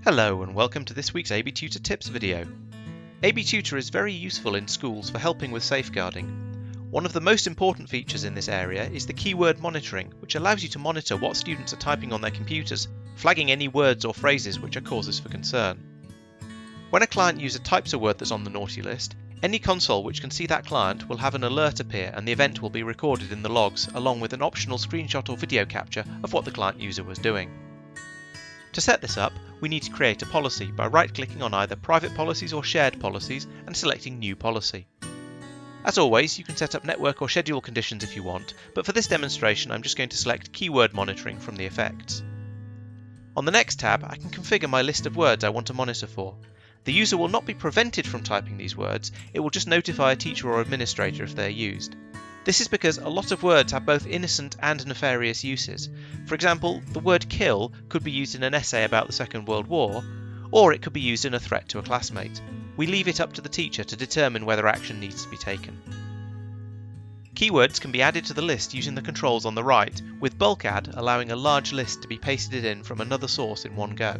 Hello and welcome to this week's AB Tutor Tips video. AB Tutor is very useful in schools for helping with safeguarding. One of the most important features in this area is the keyword monitoring, which allows you to monitor what students are typing on their computers, flagging any words or phrases which are causes for concern. When a client user types a word that's on the naughty list, any console which can see that client will have an alert appear and the event will be recorded in the logs along with an optional screenshot or video capture of what the client user was doing. To set this up, we need to create a policy by right-clicking on either Private Policies or Shared Policies and selecting New Policy. As always, you can set up network or schedule conditions if you want, but for this demonstration I'm just going to select Keyword Monitoring from the effects. On the next tab, I can configure my list of words I want to monitor for. The user will not be prevented from typing these words, it will just notify a teacher or administrator if they're used. This is because a lot of words have both innocent and nefarious uses. For example, the word kill could be used in an essay about the Second World War, or it could be used in a threat to a classmate. We leave it up to the teacher to determine whether action needs to be taken. Keywords can be added to the list using the controls on the right, with bulk add allowing a large list to be pasted in from another source in one go.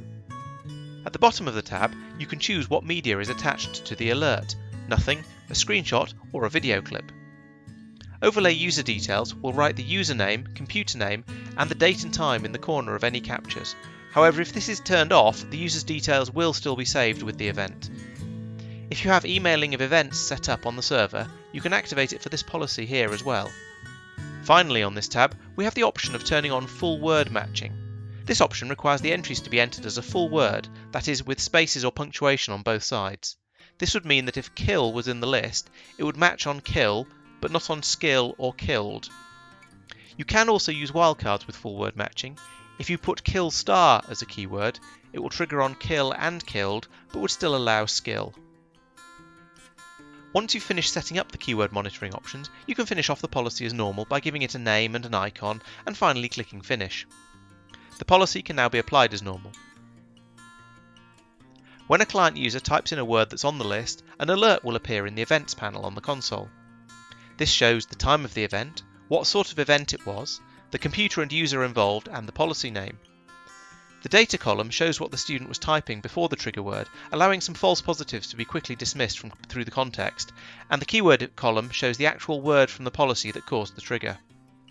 At the bottom of the tab, you can choose what media is attached to the alert: nothing, a screenshot, or a video clip. Overlay user details will write the username, computer name, and the date and time in the corner of any captures. However, if this is turned off, the user's details will still be saved with the event. If you have emailing of events set up on the server, you can activate it for this policy here as well. Finally, on this tab, we have the option of turning on full word matching. This option requires the entries to be entered as a full word, that is, with spaces or punctuation on both sides. This would mean that if kill was in the list, it would match on kill, but not on skill or killed. You can also use wildcards with full word matching. If you put kill star as a keyword, it will trigger on kill and killed, but would still allow skill. Once you've finished setting up the keyword monitoring options, you can finish off the policy as normal by giving it a name and an icon, and finally clicking finish. The policy can now be applied as normal. When a client user types in a word that's on the list, an alert will appear in the Events panel on the console. This shows the time of the event, what sort of event it was, the computer and user involved, and the policy name. The data column shows what the student was typing before the trigger word, allowing some false positives to be quickly dismissed through the context, and the keyword column shows the actual word from the policy that caused the trigger.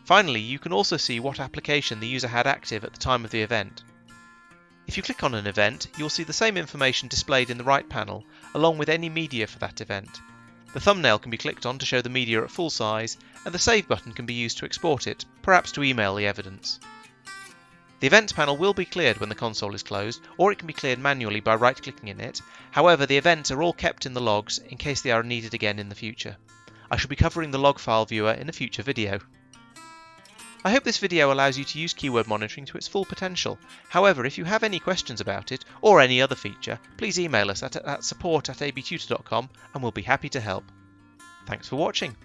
Finally, you can also see what application the user had active at the time of the event. If you click on an event, you'll see the same information displayed in the right panel, along with any media for that event. The thumbnail can be clicked on to show the media at full size, and the Save button can be used to export it, perhaps to email the evidence. The Events panel will be cleared when the console is closed, or it can be cleared manually by right-clicking in it. However, the events are all kept in the logs in case they are needed again in the future. I shall be covering the log file viewer in a future video. I hope this video allows you to use keyword monitoring to its full potential. However, if you have any questions about it, or any other feature, please email us at support@abtutor.com and we'll be happy to help. Thanks for watching.